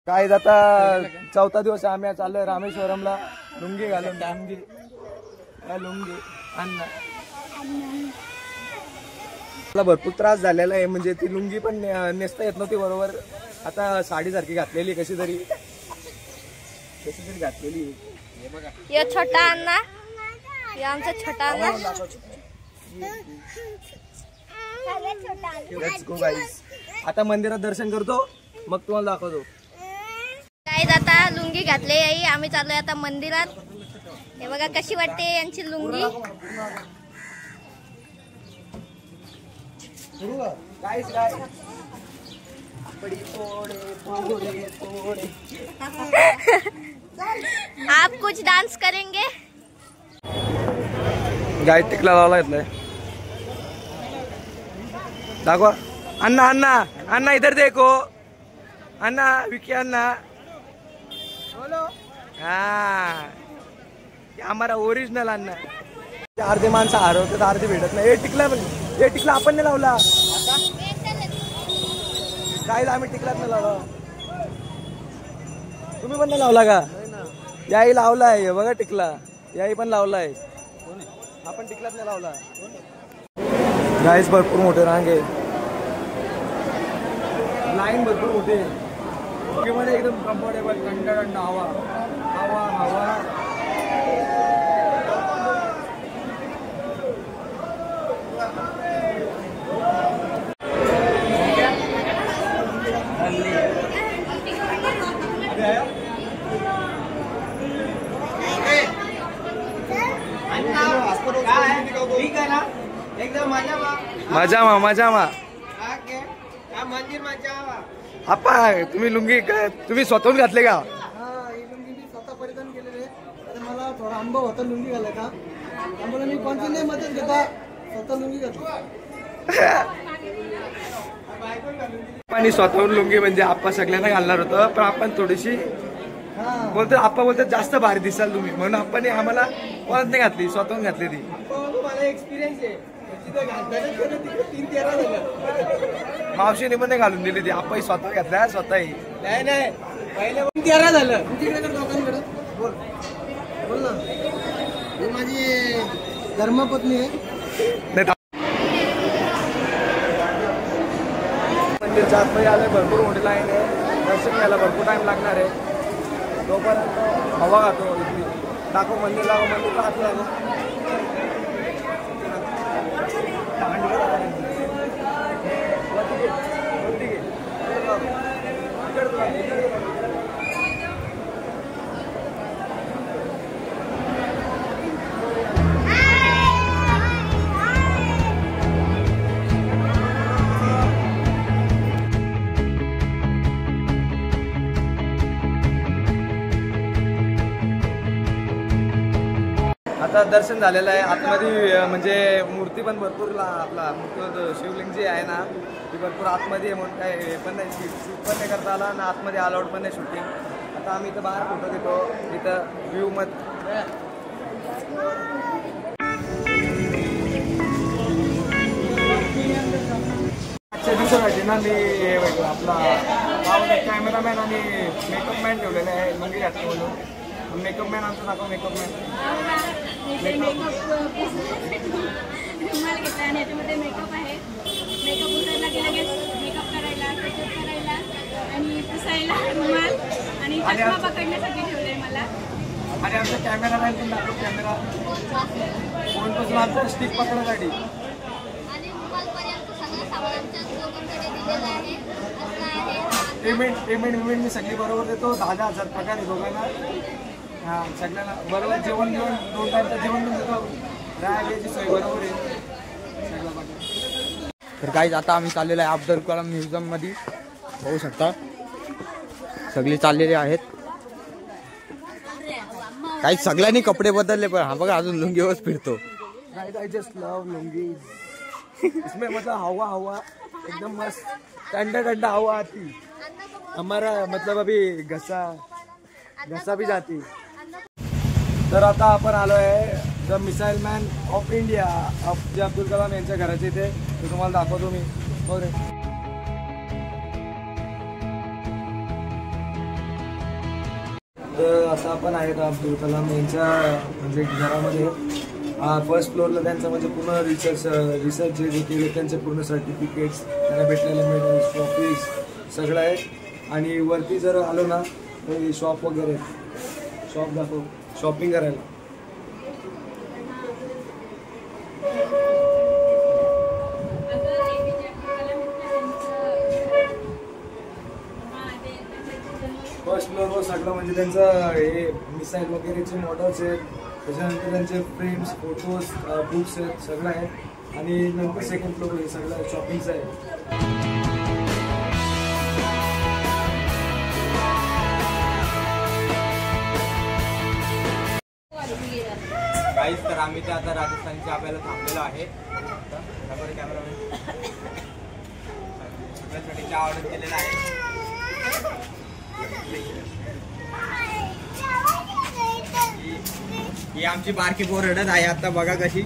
काय आता चौथा दिवस आम्ही चाललोय रामेश्वरमला लुंगी घालून. लुंगी अन्न मला भरपूर त्रास झालेला आहे. म्हणजे ती लुंगी पण नेसता येत नव्हती बरोबर. आता साडीसारखी घातलेली कशी तरी घातलेली. ये छोटा अण्णा, ये आमचा छोटा अण्णा. आता मंदिरात दर्शन करतो मग तुम्हाला दाखवतो. गाईज आता लुंगी घातली आई. आम्ही चाललोय आता मंदिरात. हे बघा कशी वाटते यांची लुंगी. आप कुछ डांस करेंगे? गाय टिकला लावला येतलाय. दाखवा. अन्ना अन्ना अन्ना इधर देखो. अन्ना विकी अन्ना. हाँ हमारा ओरिजिनल अन्ना. अर्धे माणसं हरवतात अर्धे भेटत नाही. हे टिकला आपण नाही लावला. काय आम्ही टिकलाच नाही लावला. तुम्ही पण नाही लावला का? याही लावलाय बघा टिकला. याही पण लावलाय. आपण टिकलाच नाही लावला. गाईस भरपूर मोठे रांग आहे. लाईन भरपूर मोठी आहे. मध्ये एकदम कम्फर्टेबल थंड हवा हवा हवा. मजा आप्पा तुम्ही लुंगी तुम्ही स्वतःहून घातले का? ही लुंगी मी स्वतः परिधान केलेली आहे. मला थोडा अनुभव होता लुंगी घालायचा. त्यामुळे मी कोणती नाही मदत घेता स्वतः लुंगी घातली. आणि स्वतःहून लुंगी म्हणजे आप्पा सगळ्यांना घालणार होतं. पण आपण थोडीशी बोलतो आप्पा बोलतात जास्त भारी दिसाल तुम्ही म्हणून आपण आम्हाला कोणाच नाही घातली. स्वतःहून घातली ती. मला एक्सपिरियन्स आहे. मावशीने पण घालून दिली ती. आपण स्वतः घातल्या स्वतःही नाही पहिले 13 झालं. दोघांकडे बोल बोल ना. ही माझी धर्मपत्नी आहे. मंदिरच्या आतमध्ये आले. भरपूर मोठी लाईन आहे. दर्शन घ्यायला भरपूर टाइम लागणार आहे. तोपर्यंत हवा खातो. दाखव मंदिर लागो. मंदिर आत लागो. आता दर्शन झालेलं आहे. आतमध्ये म्हणजे मूर्ती पण भरपूर आपला शिवलिंग जी आहे ना ती भरपूर आतमध्ये आहे. म्हणून काय हे पण नाही शूट पण नाही करता आला ना. आतमध्ये अलाउड पण नाही शूटिंग. आता आम्ही इथं बाहेर फोटो घेतो. इथं व्ह्यू मध्ये आजच्या दिवसासाठी ना मी आपला कॅमेरामॅन आणि मेकअप मॅन ठेवलेले आहे. लुंगी घातली म्हणून. मेकअप मॅन आमचं दाखव. मेकअप मॅन रुमाल घेतला आणि याच्यामध्ये मेकअप आहे. मेकअप उतरला की लगेच मेकअप करायला सेटअप करायला आणि पुसायला रुमाल आणि चष्मा पकडण्यासाठी ठेवलंय मला. आणि आमचा कॅमेरामॅन पण दाखव. कॅमेरा फोनपासून आमचा स्टिक पकडण्यासाठी. पेमेंट मी सगळी बरोबर देतो. 10,000 पगार आहे दोघांना. हां सगळ्यांना बरोबर जेवण 2 टाईमचं जेवण पण देतो. राहायची सोय बरोबर आहे सगळं. तर काही आता आम्ही चाललेलो आहे अब्दुल कलाम म्युझियम मध्ये. बघू शकता सगळे चाललेले आहेत. काही सगळ्यांनी कपडे बदलले पण हा बघा अजून लुंगीवरच फिरतो. I just love lungi. इसमें मतलब हवा एकदम मस्त ठंडा हवा आती. हमारा मतलब अभी घसा भी जाती. तर आता आपण आलो आहे the missile man of India जे अब्दुल कलाम यांच्या घराचे इथे. ते तुम्हाला दाखवतो मी. बरं तर आता आपण आहेत अब्दुल कलाम यांच्या म्हणजे घरामध्ये. फर्स्ट फ्लोअरला त्यांचं म्हणजे पूर्ण रिसर्च जे केले त्यांचे पूर्ण सर्टिफिकेट्स, त्यांना भेटलेले मेडल्स, ट्रॉफीज सगळं आहे. आणि वरती जर आलो ना तर शॉप वगैरे, शॉप दाखव, शॉपिंग करायला. फर्स्ट फ्लोअरवर सगळं म्हणजे त्यांचं हे मिसाईल वगैरेचे मॉडेल्स आहेत, त्याच्यानंतर त्यांचे फ्रेम्स, फोटोज, बुक्स आहेत, सगळं आहे. आणि नंतर सेकंड फ्लोअर हे सगळं शॉपिंगचं आहे. काहीच तर आम्ही ते आता राजस्थानच्या आपल्याला थांबलेलो आहे. कॅमेरामॅन सगळ्यासाठी चहा ऑर्डर केलेला आहे. ही आमची बारकी पोर रडत आहे आता, बघा कशी.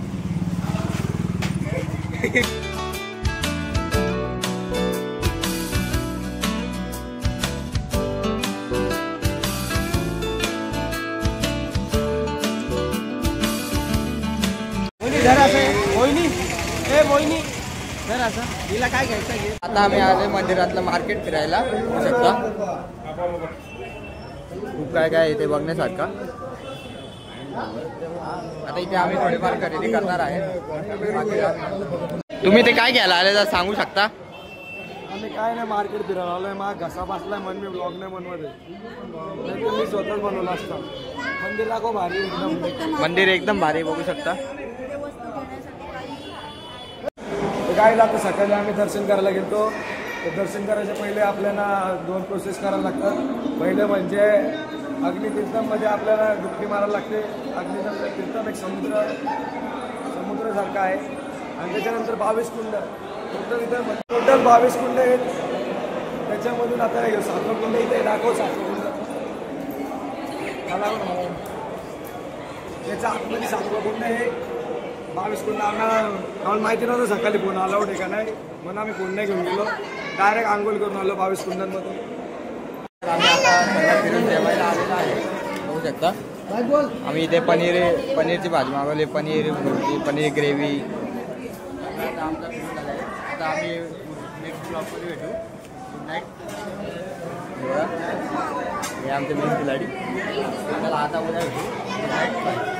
हिला काय घ्यायचं? आता आम्ही आले मंदिरातलं मार्केट फिरायला, बघू शकता खूप काय काय इथे बघण्यासारखं. आता इथे आम्ही थोडीफार खरेदी करणार आहे. तुम्ही ते काय घ्यायला आले तर सांगू शकता? आम्ही काय नाही मार्केट फिरायला आलोय. माझा घसा बसलाय म्हणून मी ब्लॉग नाही बनवत आहे, नाही तर मी स्वतःच बनवलं असतं. मंदिर दाखव, भारी एकदम. मंदिर एकदम भारी, बघू शकता. काय लागतं, सकाळी आम्ही दर्शन करायला गेलो. तर दर्शन करायच्या पहिले आपल्याला 2 प्रोसेस करायला लागतात. पहिले म्हणजे अग्नितीर्थममध्ये आपल्याला डुबकी मारायला लागते. अग्नितीर्थम एक समुद्रासारखा आहे. आणि त्याच्यानंतर 22 कुंड, टोटल 22 कुंड आहेत. त्याच्यामधून आता 7वं कुंड इथे दाखव. 7वं कुंड त्याच्या आतमध्ये 7वं कुंड आहे. 22 कुंड आम्हाला माहिती नव्हतं सकाळी फोन अलाउड आहे का नाही, म्हणून आम्ही फोन नाही घेऊन गेलो, डायरेक्ट आंघोळ करून आलो 22 कुंडांमधून. आम्ही आता सगळं फिरून जेवायला आलेलो आहे, बघू शकता. आम्ही इथे पनीरची भाजी मागवली, पनीर भुर्जी, पनीर ग्रेव्ही. आता आमचा फिरून झाला आहे. आता आम्ही नेक्स्ट ब्लॉगमध्ये भेटू. Good night. हे आमचे मेन खिलाडी. आता उद्या भेटू. Good night. बाय.